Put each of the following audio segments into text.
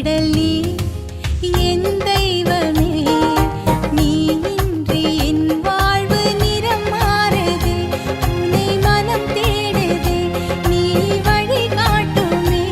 தேடல் நீ என் தெய்வமே நீ இன்றி என் வாழ்வு நிறம் மாறுதே உன்னை மனம் தேடுதே நீ வழி காட்டுமே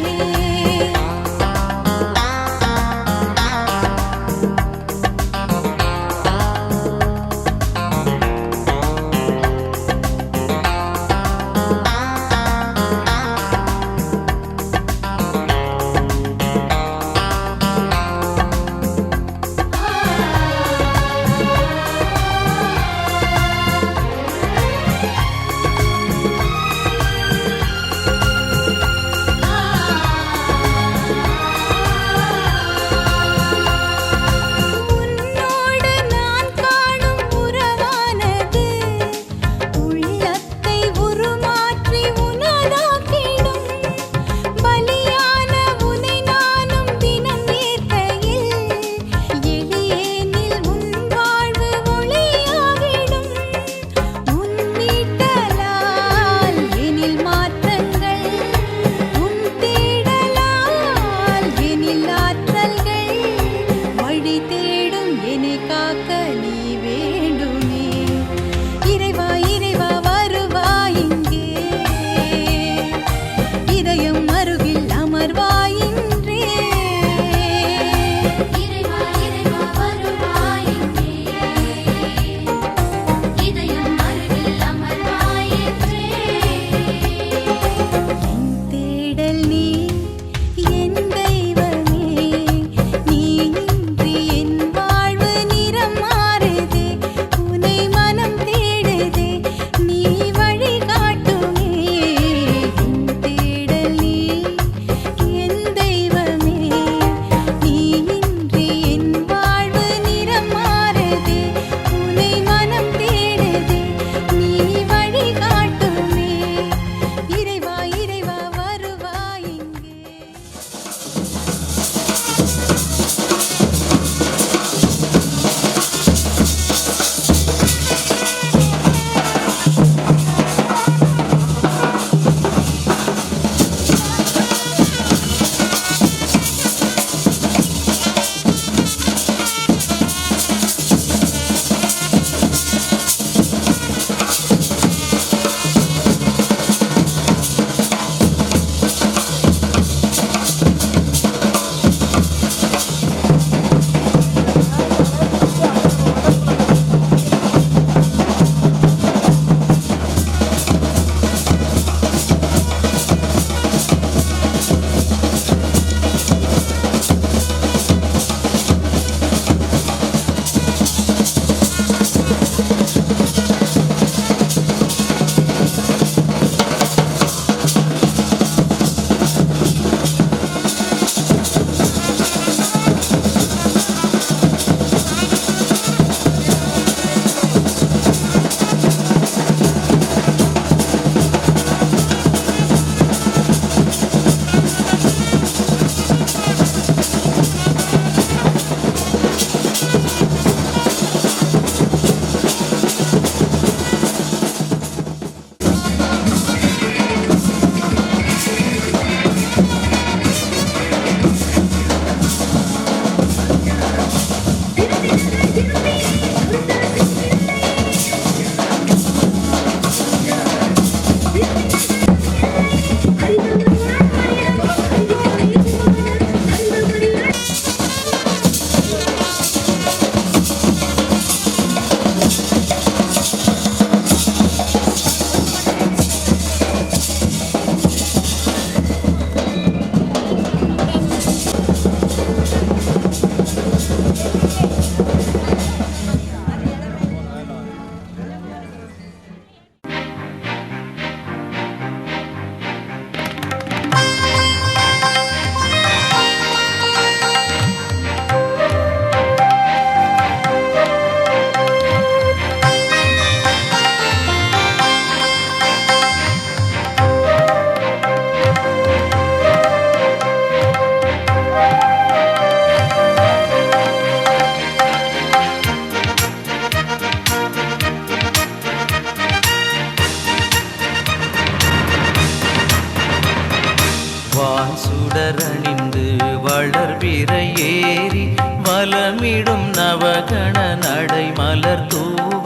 பிறை ஏறி வலமிடும் நவகண நடை மலர் தூவ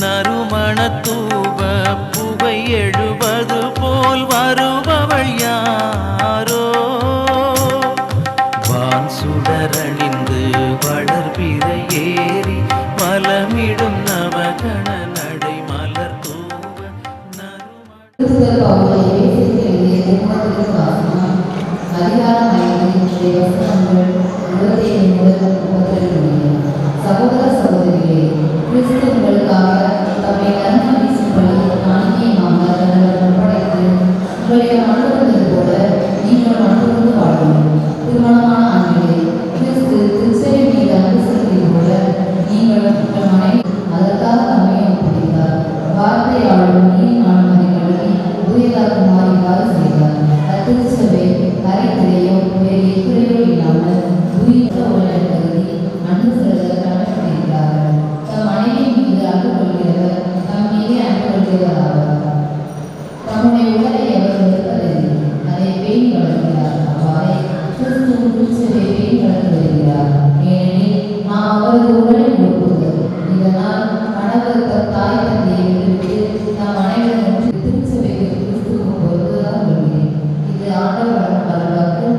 நறுமண தூவ புகை எழுவது போல் வருபவள் யாரோ வான் சுடரணிந்து வளர் பிறை ஏறி வலமிடும் நவகண நடை மலர் தூவ சகோதர சகோதரிகளே, கிறிஸ்து உங்களுக்காக தம்மை நன்மை வீசும்படி நாணயமாக ஒப்படைத்து உங்களை மனதிருந்தது போல நீங்கள் மனதிருந்து வாழும் திருமணமான ஆண்களே, கிறிஸ்து திருச்சபை மீது அன்பு செலுத்தியது போல நீங்கள் உங்கள் மனைவி அதற்காக தம்மை ஒப்புவித்தார். வார்த்தையாலும் நீரினாலும் அதை கழுவி உயர்ந்தாக்குமாறு இவ்வாறு செய்தார். அத்திருச்சபை கரைத்திரையோ வேறு எத்திரையோ இல்லாமல் உயிர்த்த உள்ள கருதி அன்பு செலுத்த கடமைப்பட்டிருக்கிறார்கள். தம் மனைவி மீது அன்பு கொள்கிறவர் தம் மீதே அன்பு கொள்கிறவர் ஆவார். தம்முடைய உடலை எவர் வெறுப்பதில்லை, அதை பேணி வளர்க்கிறார். அவ்வாறே கிறிஸ்து திருச்சபையை பேணி வளர்த்து வருகிறார். ஏனெனில் நாம் அவரது உடலில் உட்புகுதல். இதனால் கணவர் தம் தாய் தந்தையை விட்டு நம் அனைவரும் திருச்சபைக்கு கிறிஸ்துவுக்கு பொறுத்துதான் கொள்கிறேன். இது ஆண்டவர் வரலாற்று.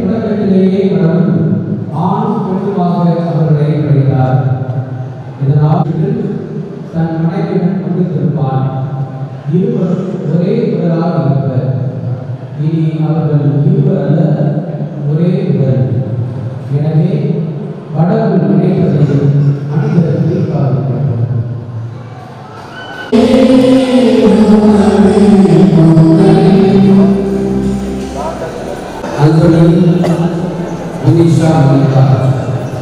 உலகத்திலேயே கடவுள் ஆண் பெண்ணுமாக அவர்களை படைத்தார். இதனால் தன் மனைவியுடன் கொண்டிருப்பான். இருவரும் ஒரே உடலாக இருப்பர். இனி அவர்கள் இருவர் அல்ல, ஒரே உடல். எனவே கடவுள் இணைப்பதை மனிதர் தீர்ப்பார்கள்.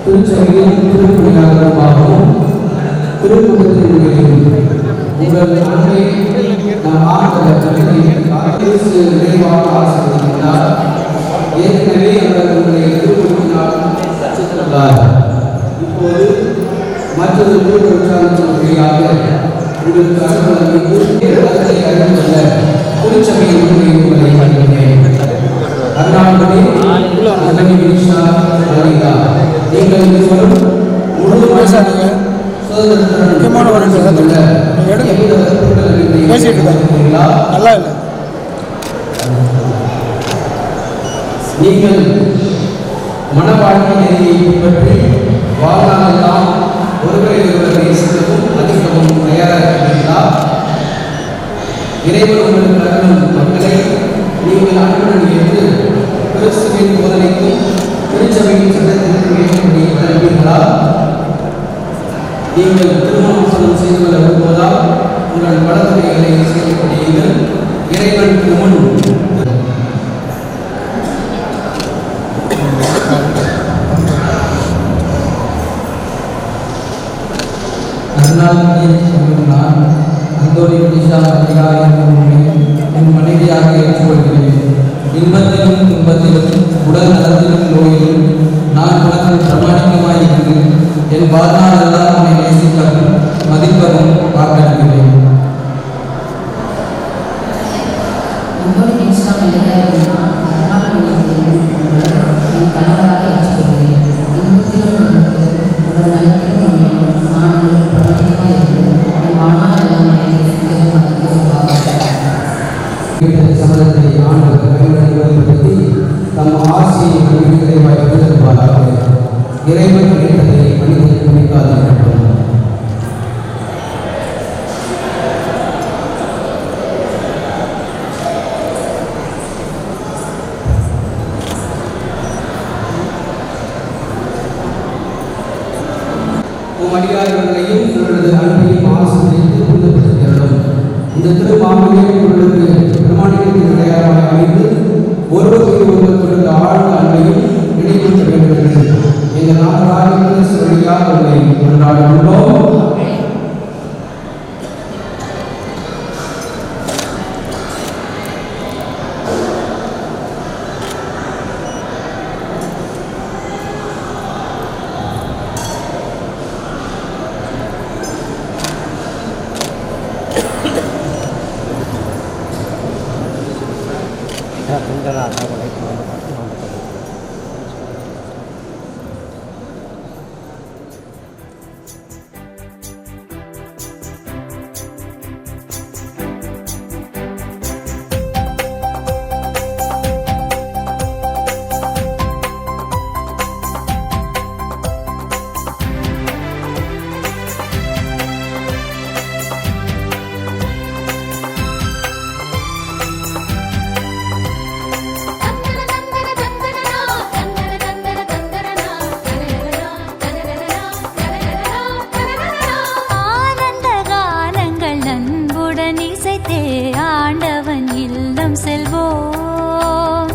திருச்சபையில் திருப்பணியாளர்களாகவும் திருமுகத்தின் உங்கள் அன்பை நாம் நிறைவாக ஆசிர்வதிக்கிறார். ஏற்கனவே அவர் உங்களை திருப்பணியால் சித்திரத்தார். இப்போது மற்றொரு திருப்பணியாக உங்களுக்கு அலுவலகத்தை அறிந்துள்ள திருச்சபையில் உங்களை அறிவிக்கிறேன். அதனால்படி நீங்கள் இருவரும் நீங்கள் மனவாழ்க்கை நெறியை பின்பற்றி வாழ்நாளெல்லாம் ஒருவரை ஒருவர் நேசிக்கவும் அதிகவும் தயாராக இருக்கிறீர்களா? இறைவன் உங்களுக்கு அருளும் மக்களை நீங்கள் அன்புடன் ஏற்று கிறிஸ்துவின் போதனைக்கும் திருச்சபையின் சட்டத்திற்கு ஏற்படி வளர்ப்பீர்களா? நீங்கள் திருமணம் செய்து கொள்ள விரும்புவதால் உங்கள் படத்துறைகளை செய்யப்படுவீர்கள். இறைவனுக்கு முன் நான் அந்தோனி என் மனைவியாக ஏற்றுக்கொள்கிறேன். இன்பத்திலும் துன்பத்திலும் உடல் நலத்திலும் நோயிலும் நான் உனக்கு பிரமாணிக்கமாயிருந்து என் வாழ்நாளெல்லாம் உன்னை நேசிக்கவும் மதிப்பவும் வாக்களிக்கிறேன். சமயத்தை ஆண்டவர் கைவிடுவதை தம் ஆசையை மனிதர்களை வாய்ப்பிருப்பார்கள். இறைவன் கிடைத்ததை மனிதர்கள் நினைக்காதீர்கள். அடியார்களையும் இவரது அன்பையும் ஆசீர்வதித்து புனிதப்படுத்துகிறோம். இந்த திருமாமலை இவர்களுக்கு பிரமாணிக்கத்தின் அடையாளமாக அமைந்து ஒருவருக்கு ஒருவர் கொண்ட ஆழ்ந்த அன்பையும் நினைவுற்ற வேண்டும் என்று எங்கள் நாடாக சொல்லியாக உங்களை கொண்டாடுகிறோம். ஆனந்த கானங்கள் அன்புடன் இசைத்தே ஆண்டவன் இல்லம் செல்வோம்.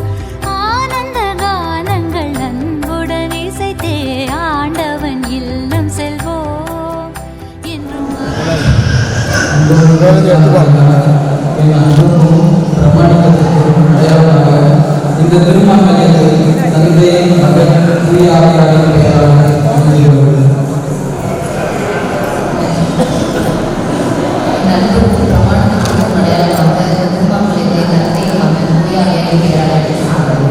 ஆனந்த கானங்கள் அன்புடன் இசைத்தே ஆண்டவன் இல்லம் செல்வோம் என்றும் இந்த திருமாமலையை தந்தை மகன் தூய ஆவியாரின் பெயரால் அமைந்துள்ளது. நல்வரத்து பிரமாணத்திற்கு அடையாளமாக இந்த திருமாமலையை தந்தை மகன் தூய ஆவியாரின் பெயரால் அழைக்கின்றார்கள்.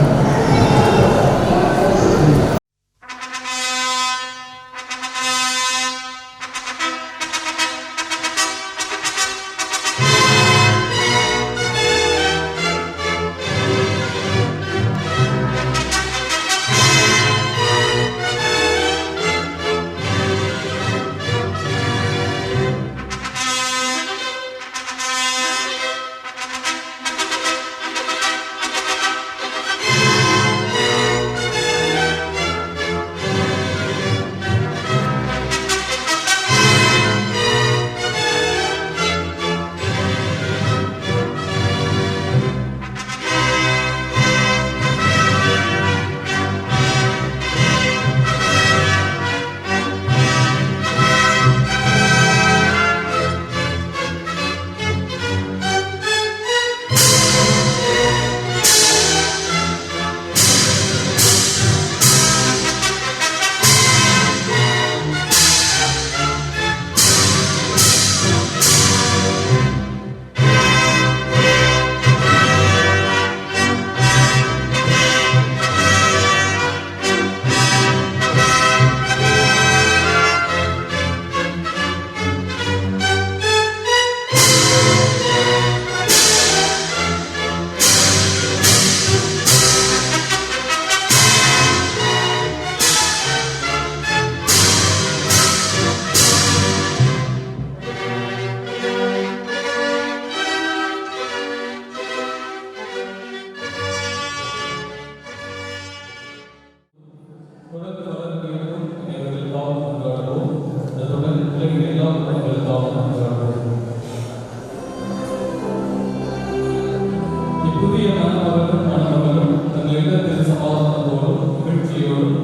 புதிய மணமகனும் மணமகளும் தங்கள் இல்லத்தில் சமாதானத்தோடும் மகிழ்ச்சியோடும்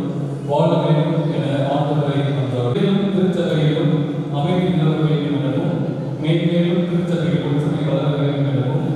வாழ வேண்டும் என ஆண்டவரை நன்றாடும். திருச்சபையிலும் அமைதி நிலவ வேண்டும் எனவும் மேன்மேலும் திருச்சபையில் ஒற்றுமை வளர வேண்டும் எனவும்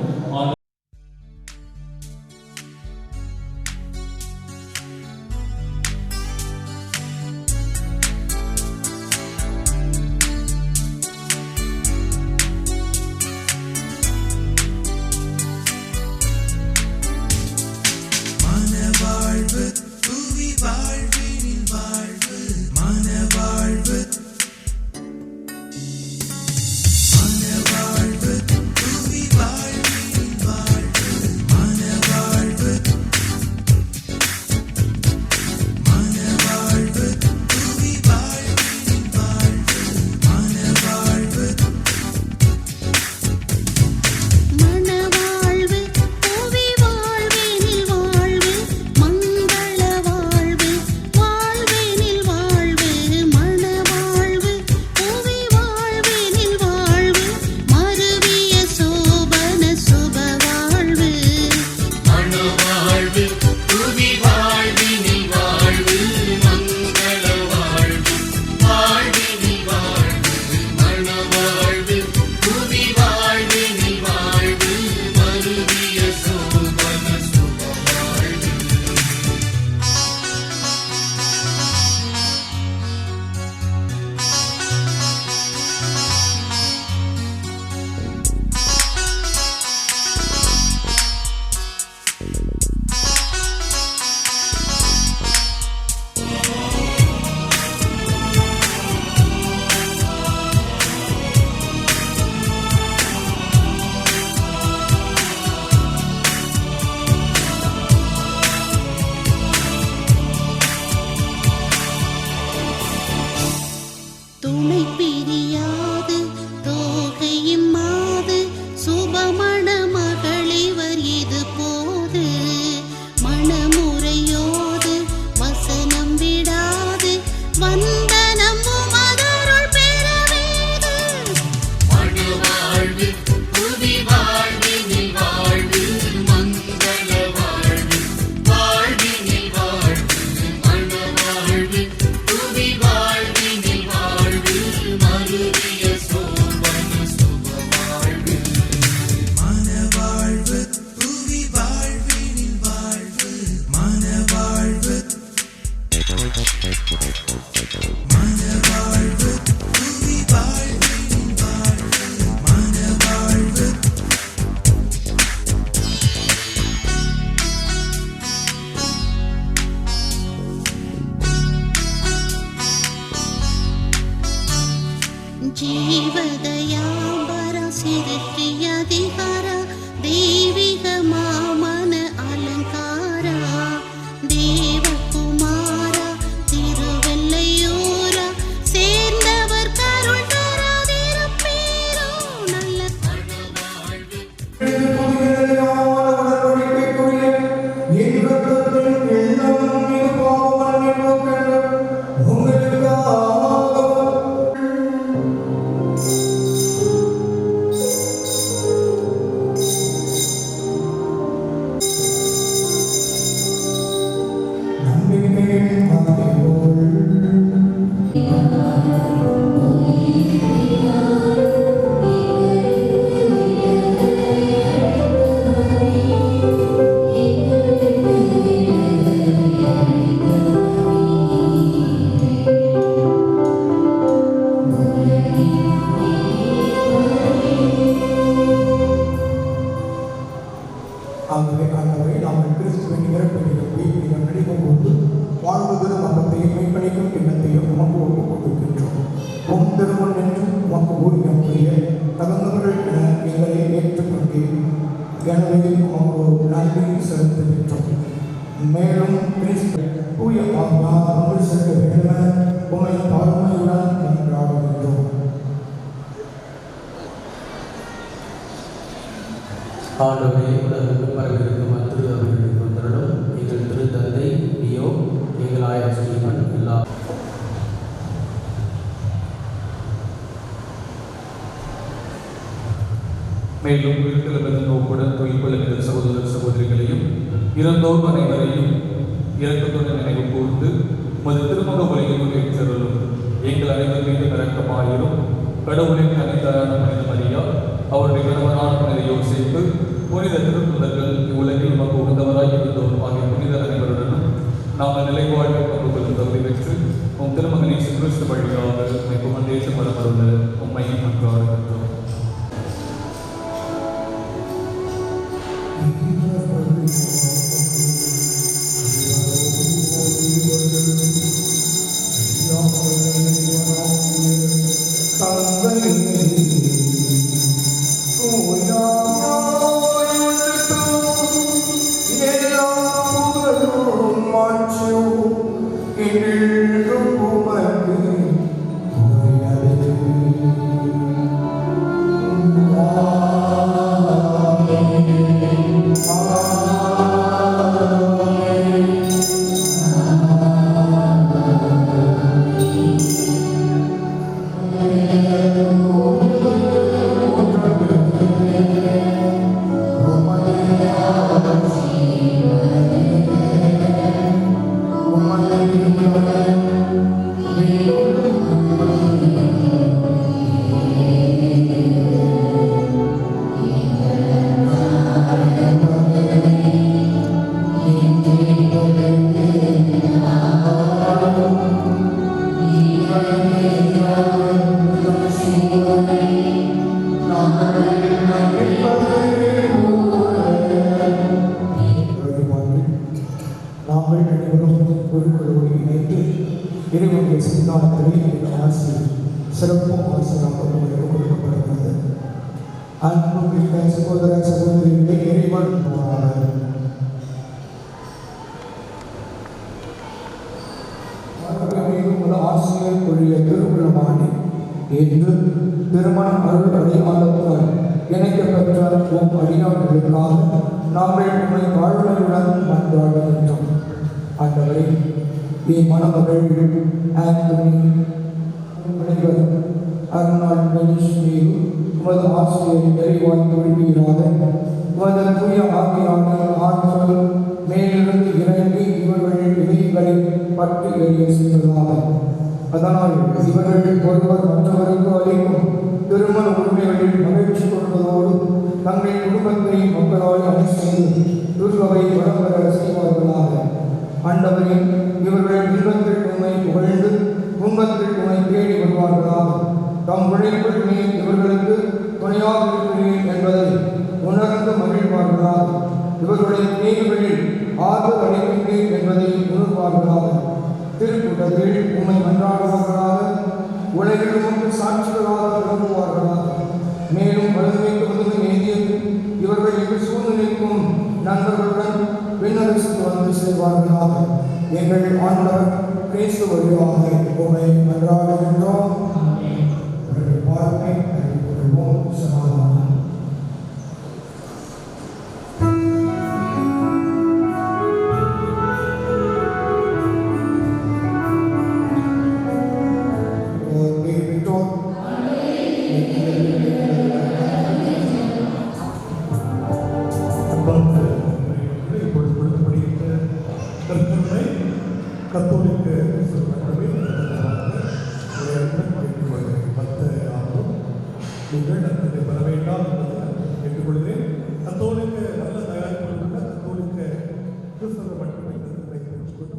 மேலும் கிறிஸ்து தூய ஆவியால் ஒன்று சேர்க்க வேண்டுமென உம்மை தாழ்மையுடன் மன்றாடுகின்றோம். ஆண்டவரே, உலகிற்கு பரவிருக்கும் அத்திரு அவர்களுக்கு வந்தருளும். எங்கள் திருத்தந்தை லியோ, எங்கள் ஆயர் ஸ்டீபன் எல்லா மேலும் உயிர்த்தெழுந்த நோக்குடன் தொழில்கொள்ளுகிற சகோதர சகோதரிகளையும் இறந்தோர் அனைவரையும் இறக்கத்துடன் நினைவு கூர்ந்து உமது திருமுக ஒளியில் ஏற்றருளும். எங்கள் அனைவர் மீது இரக்கமாயிரும். கடவுளின் அனைத்தான மனித மரியா, அவருடைய கணவரான புனித யோசேப்பு, புனித திருத்துதர்கள், இவ்வுலகில் உமக்கு உகந்தவராய் இருந்தோர் ஆகிய புனிதர் அனைவருடனும் நாங்கள் நிலைவாழ்வை பங்கு கொள்ளும் தகுதி பெற்று உம் திருமகனை கிறிஸ்து வழியாக உம்மை புகழ்ந்தேச மரமருள உம்மையும் மன்றாடுகின்றோம். நாங்கள் அனைவரும் பொருட்களோடு இணைந்து இறைவனுடைய சிந்தானத்திலே ஆசி சிறப்பு ஆசிரியராக உங்களுக்கு கொடுக்கப்படுகிறது. அன்புமிக்க சகோதர சகோதரிகளே, இறைவன் ஒரு ஆசிரியர் கொள்ளிய திருவிழமானி என்று திருமண அருள் அடையாளத்தால் இணைக்கப்பெற்ற உம் அடியார்களுக்காக நாங்கள் உண்மை வாழ்வுடன் மன்றாடுகின்றோம். ஆண்டவரே, என் மணமகள் ஆண்டனி முனைவர் அருணாள் மனிஷ் மீது உமது ஆசிரியரை நிறைவாய் தோல்வியிராத உமது தூய ஆவியான ஆற்றல் மேலிருந்து இறங்கி இவர்கள் இதயங்களை பற்றி எறிய செய்வதாக. அதனால் இவர்கள் ஒருவர் மற்றவருக்கு அளிக்கும் திருமண உரிமைகளில் மகிழ்ச்சி கொள்வதோடு தங்கள் குடும்பத்தை மக்களால் அணி செய்து துர்வகை வளம்பெற செய்வார்களாக. ஆண்டவரே, இவர்கள் இன்பத்தில் உண்மை புகழ்ந்து துன்பத்தில் உண்மை தேடி வருவார்களாக. தம் உழைப்பில் நீ இவர்களுக்கு துணையாக இருக்கிறேன் என்பதை உணர்ந்து மகிழ்வார்களாக. இவர்களுடைய தேவைகளில் ஆதரவு அளிக்கின்றேன் என்பதை உணர்வார்களாக. திருக்கூட்டத்தில் உண்மை மன்றாடுவார்களாக. உலகில் உமக்கு சாட்சிகளாக விளங்குவார்களாக. மேலும் வலிமைக்கு வலிமை ஏந்தியது இவர்கள் இரு சூழ்நிலைக்கும் நண்பர்களுடன் விண்ணரசுக்கு வந்து சேர்வார்களாக. எங்கள் ஆண்டவர் கிறிஸ்து வழியாக உம்மை மன்றாடுகின்றோம். வாழ்க்கை அறிவிக்கிறோம். சமாதானம். கத்தோலிக்க நீங்கள் அதை பெற வேண்டாம் என்பதை கேட்டுக்கொள்கிறேன். கத்தோலிக்க நல்ல தயாரிப்பு கத்தோலிக்க கிறிஸ்தவ மட்டுமே பெற்றுக்கொண்டு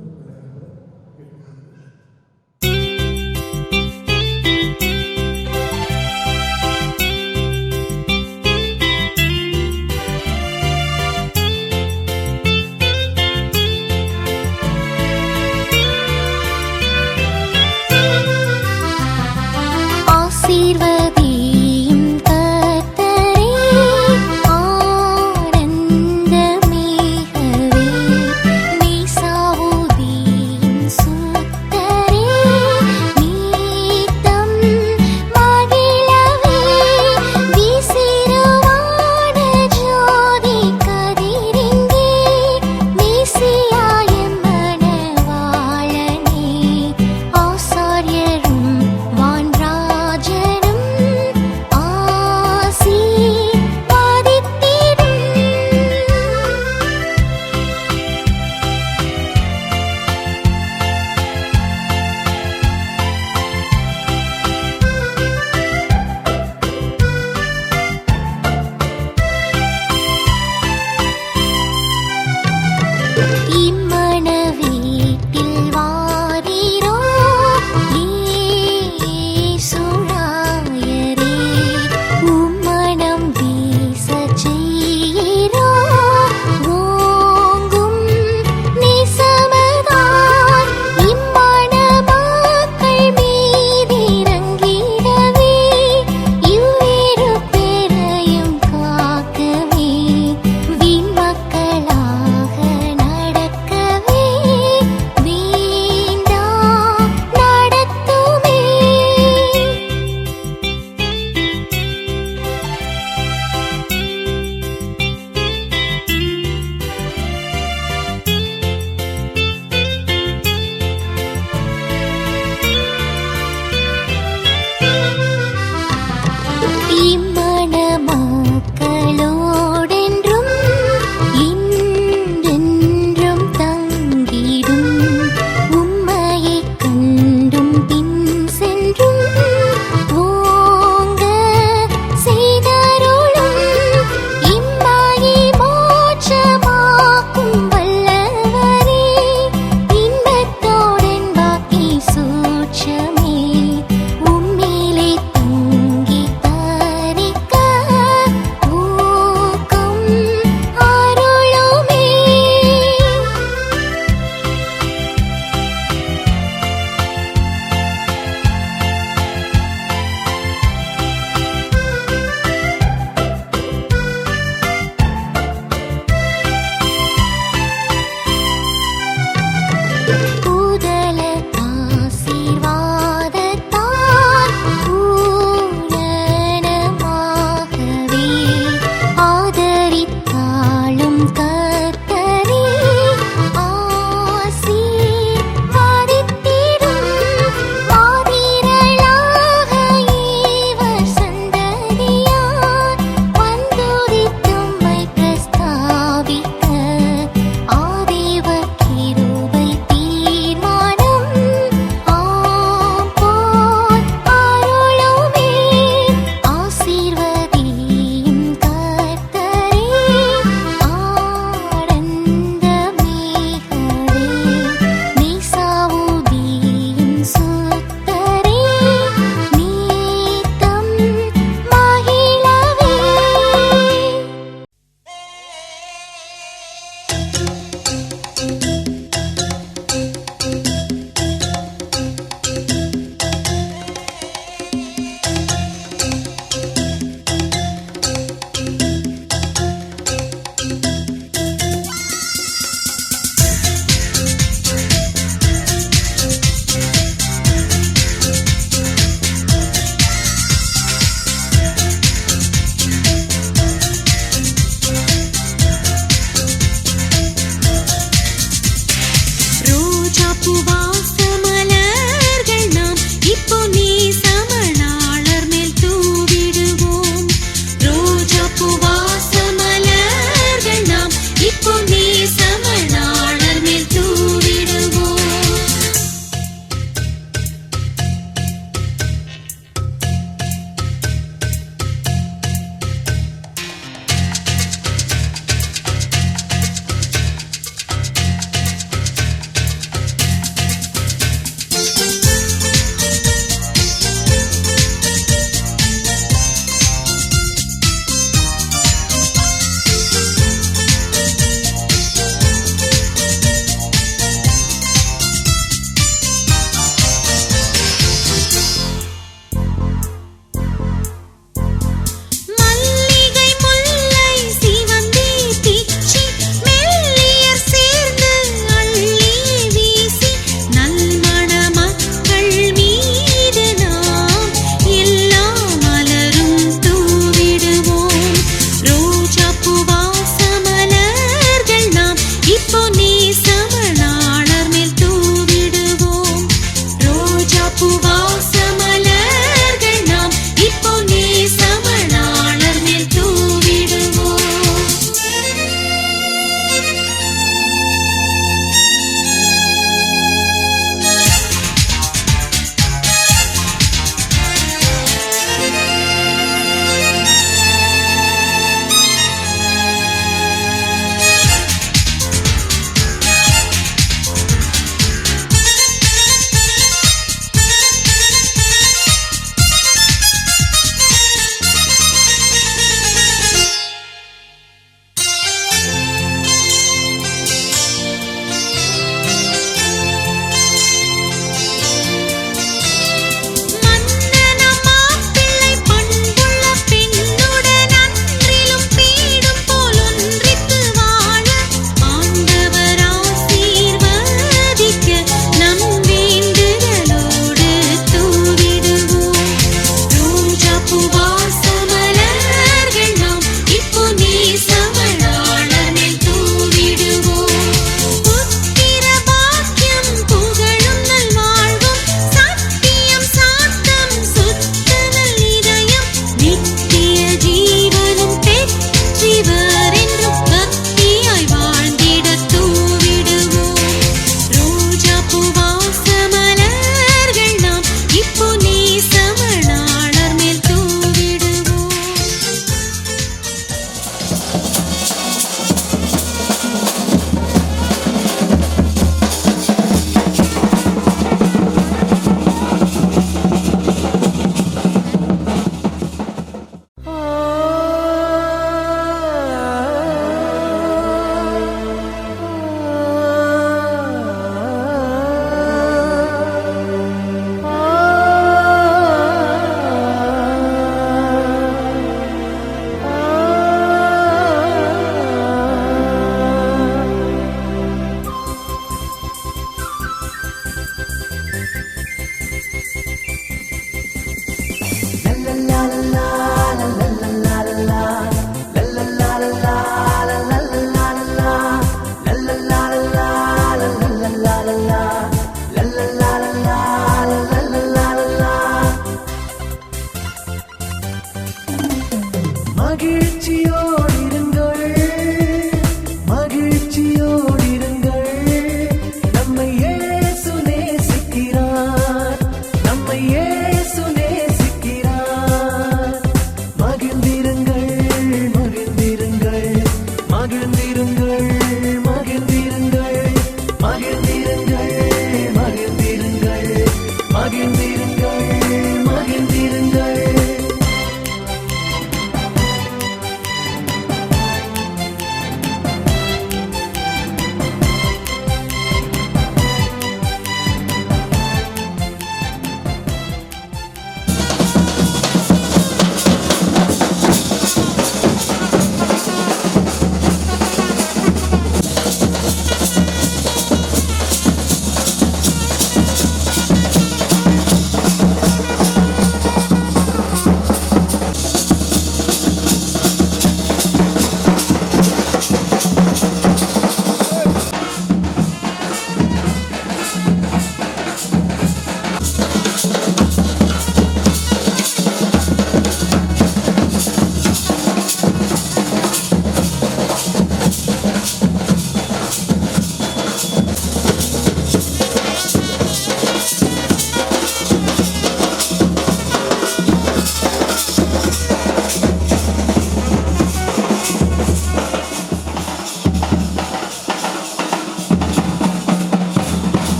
ஆசீர்வதியும் கர்த்தரே, ஆனந்தமேகவே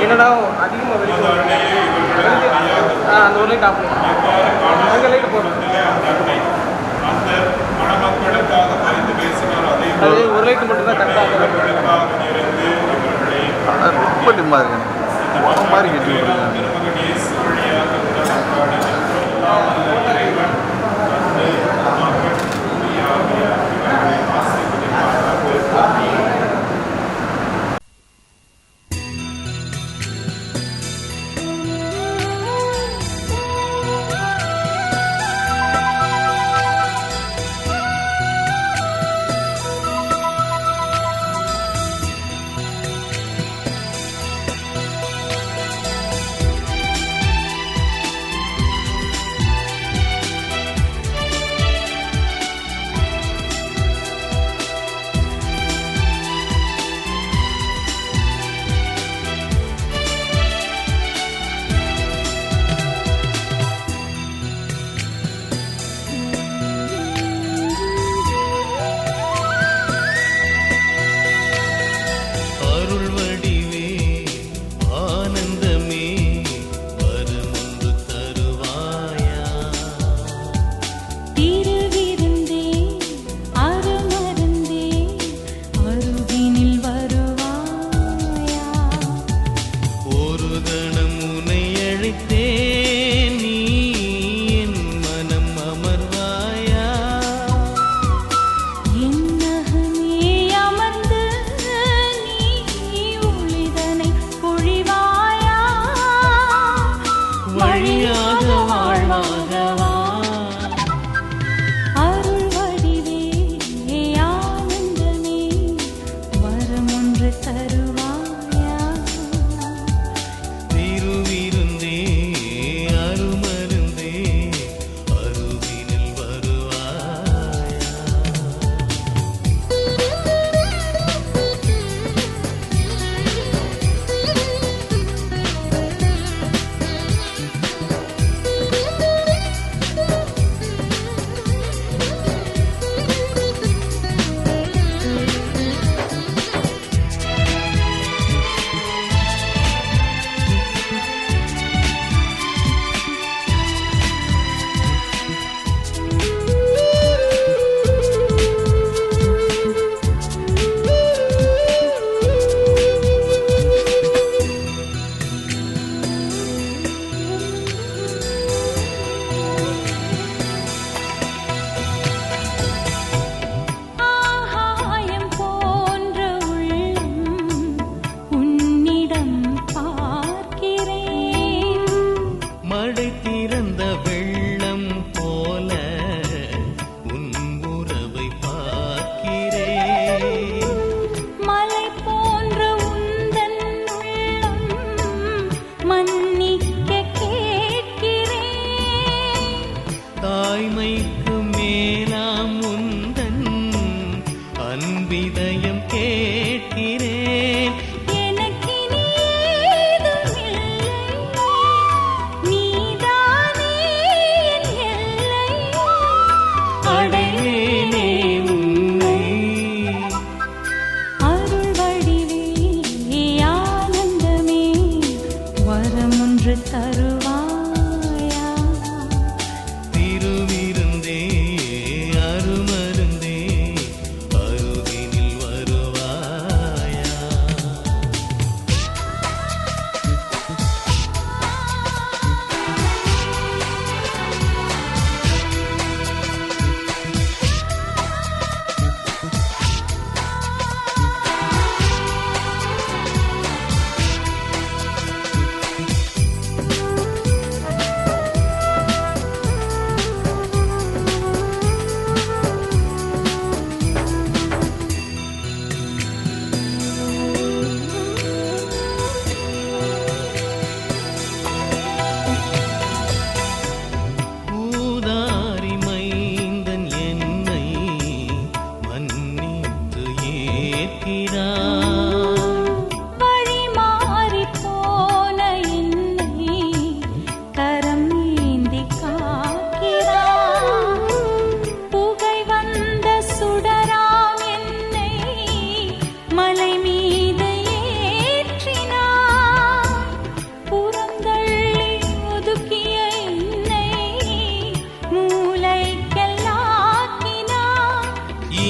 என்னடா அதிகமாக அந்த ஒரு லைட் ஆஃப் அங்கே லைட் போடுறோம் அது ஒரு லைட் மட்டும்தான் கரெக்டாக ரொம்ப டிம்மாக இருக்கு மாதிரி கட்டி விட்ருக்காங்க.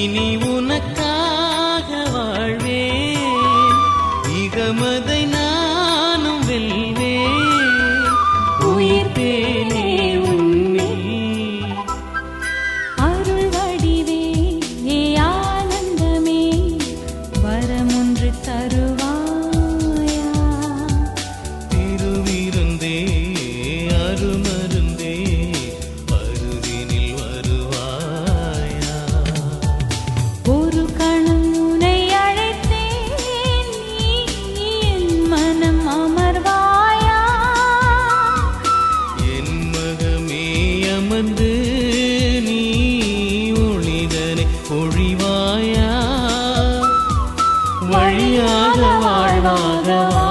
இனி உனக்காக வாழ்வேன், இகமதை நானும் வெல்வேன், உயிர்த்தேனே உன்னில். அருள் வடிவே ஆனந்தமே வரமொன்று தருவாயா. திருவிருந்தே அருமருந்தே அருகினில் வருவாயா. ஒரு கணம் உனை அழைத்தேன், நீ என் மனம் அமர்வாயா. என் மகமே அமர்ந்து நீ ஒளிதனை ஒழிவாயா. வழியாக வாழ்வாகவா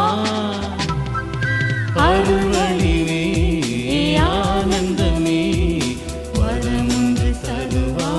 அருள் வடிவே ஆனந்தமே வரமொன்று தருவாயா.